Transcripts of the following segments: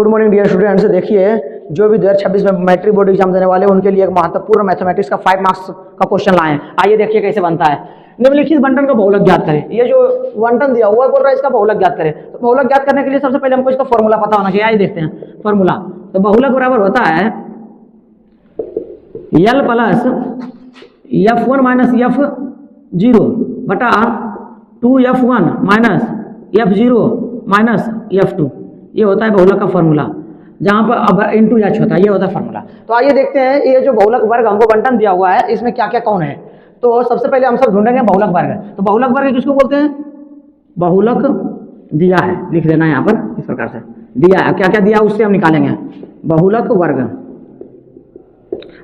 Good morning dear students. देखिए जो भी 2026 में मैट्रिक बोर्ड एग्जाम देने वाले उनके लिए एक महत्वपूर्ण मैथमेटिक्स का 5 मार्क्स का क्वेश्चन लाए हैं। आइए देखिए कैसे बनता है। निम्नलिखित बंटन का बहुलक ज्ञात करें। ये जो बंटन दिया हुआ है बोल रहा है इसका बहुलक ज्ञात करें। तो बहुलक ज्ञात करने के लिए सबसे पहले हमको इसका फॉर्मूला पता होना चाहिए। आइए देखते हैं फॉर्मूला। तो बहुलक बराबर होता है L plus F1 minus F0 बटा 2F1 minus F0 minus F2। ये होता है बहुलक का फॉर्मूला, जहां पर अब इंटू एच होता है। ये होता है फॉर्मूला। तो आइए देखते हैं ये जो बहुलक वर्ग हमको बंटन दिया हुआ है इसमें क्या क्या कौन है। तो सबसे पहले हम सब ढूंढेंगे बहुलक वर्ग। तो बहुलक वर्ग किसको बोलते हैं? बहुलक दिया है, लिख देना यहाँ पर इस प्रकार से दिया है। क्या क्या दिया उससे हम निकालेंगे बहुलक वर्ग।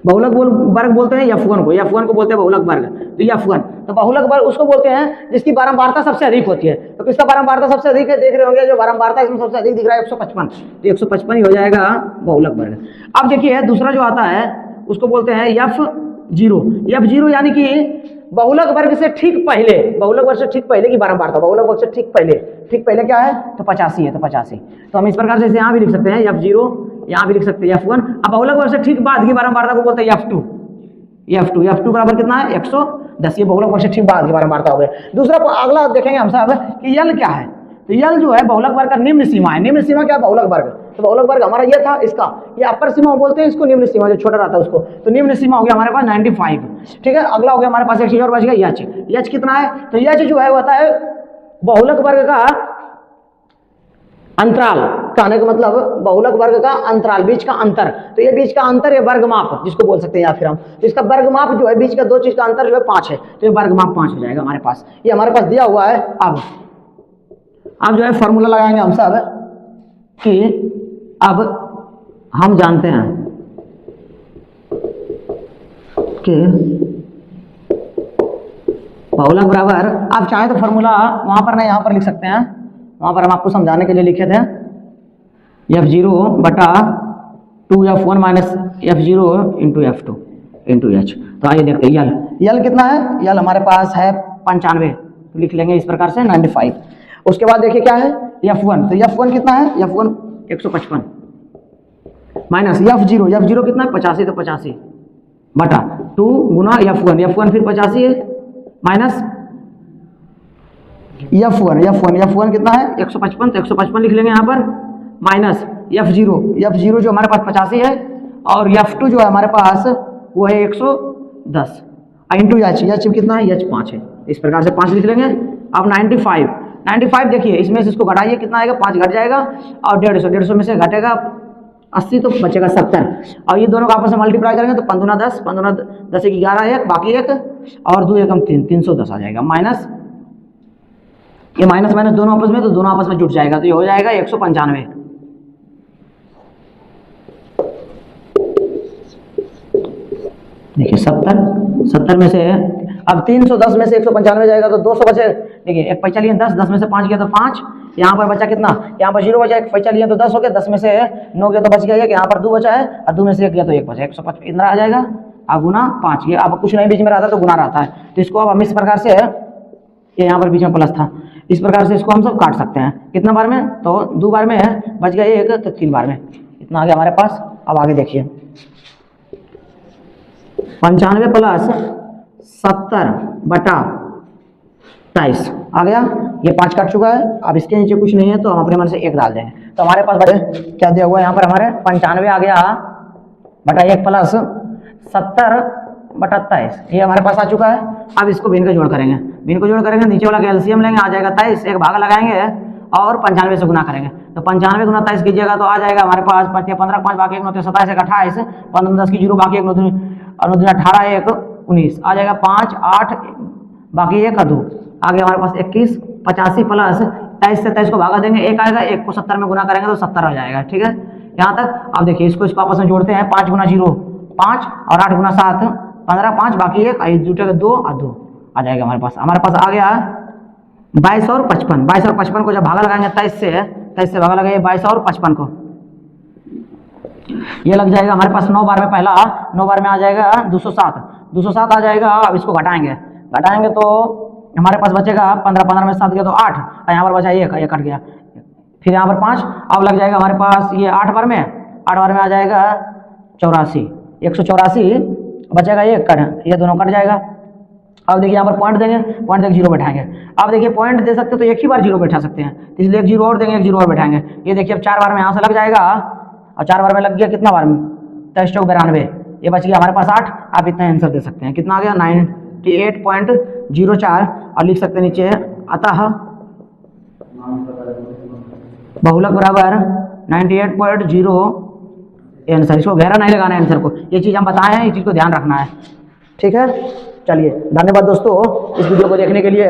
बहुलक वर्ग बोलते हैं F1 को। F1 को बोलते हैं बहुलक वर्ग। तो F1 तो बहुलक वर्ग उसको बोलते हैं जिसकी बारंबारता सबसे अधिक होती है। तो किसका बारंबारता सबसे अधिक है? देख रहे होंगे जो बारंबारता इसमें सबसे अधिक दिख रहा है 155। तो 155 ही हो जाएगा बहुलक वर्ग। अब देखिए दूसरा जो आता है उसको बोलते हैं F0। F0 यानी कि बहुलक वर्ग से ठीक पहले, बहुलक वर्ग से ठीक पहले की बारंबारता। बहुलक वर्ग से ठीक पहले क्या है? तो 85 है। तो 85 तो हम इस प्रकार से यहाँ भी लिख सकते हैं F0, यहाँ भी लिख सकते हैं F1। अब बहुलक वर्ग से ठीक बाद की बारंबारता को बोलते हैं F2 बराबर कितना है? 110। ये बहुलक वर्ग से ठीक बाद की बारंबारता हो गई। दूसरा अगला देखेंगे हम सब कि यल क्या है। तो यल जो है बहुलक वर्ग का निम्न सीमा है। निम्न सीमा क्या है? बहुलक वर्ग। तो बहुलक वर्ग हमारा ये था, इसका ये अपर सीमा बोलते हैं, इसको निम्न सीमा जो छोटा रहता है उसको। तो निम्न सीमा हो गया हमारे पास 95। ठीक है, अगला हो गया हमारे पास एक चीज और बच गया एच कितना है? तो एच जो है होता है बहुलक वर्ग का अंतराल। कहने का मतलब बहुलक वर्ग का अंतराल, बीच का अंतर। तो ये बीच का अंतर, ये वर्गमाप जिसको बोल सकते हैं, या फिर हम तो इसका वर्गमाप जो है बीच का दो चीज का अंतर जो है 5 है। तो ये वर्गमाप 5 हो जाएगा हमारे पास। ये हमारे पास दिया हुआ है। अब जो है फॉर्मूला लगाएंगे हम सब कि अब हम जानते हैं कि बहुलक बराबर, आप चाहे तो फॉर्मूला वहां पर नहीं यहाँ पर लिख सकते हैं। वहां पर हम आपको समझाने के लिए लिखे थे F0 बटा 2F1 minus F0 into F2 into H. तो आइए देखते हैं यल कितना है? यल हमारे पास है 95। तो लिख लेंगे इस प्रकार से 95। उसके बाद देखिए क्या है F1। तो F1 कितना है? F1 155 माइनस F0 कितना है? 85। तो 85 बटा 2 गुना F1 फिर 85 है माइनस F1 कितना है? 155। तो 155 लिख लेंगे यहाँ पर माइनस F0 जो हमारे पास 85 है और F2 जो है हमारे पास वो है 110 इंटू एच कितना है? एच 5 है। इस प्रकार से 5 लिख लेंगे। अब 95 देखिए इसमें से इसको घटाइए, कितना आएगा? 5 घट जाएगा और 150 में से घटेगा 80 तो बचेगा 70। और ये दोनों को आपस में मल्टीप्लाई करेंगे तो 15 10 1 11 एक बाकी एक और 2 एकम 3 310 आ जाएगा। माइनस ये माइनस दोनों आपस में, तो दोनों आपस में जुट जाएगा। तो ये हो जाएगा 195। देखिए 70 में से अब 310 में से 195 जाएगा तो 200 बचे। देखिए एक पैसा लिए 10 में से 5 गया तो 5। यहाँ पर बचा कितना? यहाँ पर 0 बचा। एक पैसा लिया तो 10 हो गया, 10 में से 9 गया तो बच गया। यहाँ पर 2 बचा है और 2 में से 1 गया तो 1 बचा। 155 इतना आ जाएगा। अब गुना 5, ये अब कुछ नहीं बीच में रहता तो गुना रहता है। तो इसको अब हम इस प्रकार से, ये यहाँ पर बीच में प्लस था, इस प्रकार से इसको हम सब काट सकते हैं। कितना बार में? तो 2 बार में है, बच गया 1 तो 3 बार में। इतना आ गया हमारे पास। अब आगे देखिए 95 प्लस 70 बटा 23 आ गया। ये 5 कट चुका है। अब इसके नीचे कुछ नहीं है तो हम अपने मन से 1 डाल देंगे। तो हमारे पास क्या दिया हुआ है यहाँ पर? हमारे 95 आ गया बटा 1 प्लस 70 बटा 23, ये हमारे पास आ चुका है। अब इसको भिन्न का जोड़ करेंगे। नीचे वाला का एलसीएम लेंगे, आ जाएगा 23। एक भागा लगाएंगे और 95 से गुना करेंगे। तो 95 गुना 23 कीजिएगा तो आ जाएगा हमारे पास 15 5 बाकी 1 9 27 1 28 15 10 की 0 बाकी 1 9 18 1 19 आ जाएगा। 5 8 बाकी 1 2 आ गया हमारे पास 21। 85 प्लस 23 से 23 को भागा देंगे, 1 आएगा। 1 को 70 में गुना करेंगे तो 70 आ जाएगा। ठीक है, यहाँ तक। अब देखिए इसको आपस में जोड़ते हैं। 5 गुना 0 5 और 8 गुना 7 15 5 बाकी 1 जुटेगा 2 और 2 आ जाएगा हमारे पास आ गया 22 और 55 को जब भागा लगाएंगे 23 से भागा लगाइए 22 और 55 को, ये लग जाएगा हमारे पास 9 बार में। पहला 9 बार में आ जाएगा 207 आ जाएगा। अब इसको घटाएंगे तो हमारे पास बचेगा 15 में 7 गया तो 8 और यहाँ पर बचा 1 कट गया। फिर यहाँ पर 5, अब लग जाएगा हमारे पास ये 8 बार में, 8 बार में आ जाएगा 84, 184 बचेगा, ये कट, ये दोनों कट जाएगा। अब देखिए यहाँ पर पॉइंट देंगे, पॉइंट देकर 0 बैठाएंगे। अब देखिए पॉइंट दे सकते हो तो एक ही बार 0 बैठा सकते हैं, तो इसलिए एक 0 और देंगे, एक 0 और बैठाएंगे। ये देखिए अब 4 बार में यहाँ से लग जाएगा, और 4 बार में लग गया कितना बार में, 23 चौक 92, ये बच गया हमारे पास 8। आप इतना आंसर दे सकते हैं, कितना आ गया 98.04, और लिख सकते हैं नीचे अतः बहुलक बराबर 98.0 आंसर। इसको गहरा नहीं लगाना है आंसर को, ये चीज़ हम बताए हैं, इस चीज़ को ध्यान रखना है, ठीक है। चलिए धन्यवाद दोस्तों इस वीडियो को देखने के लिए।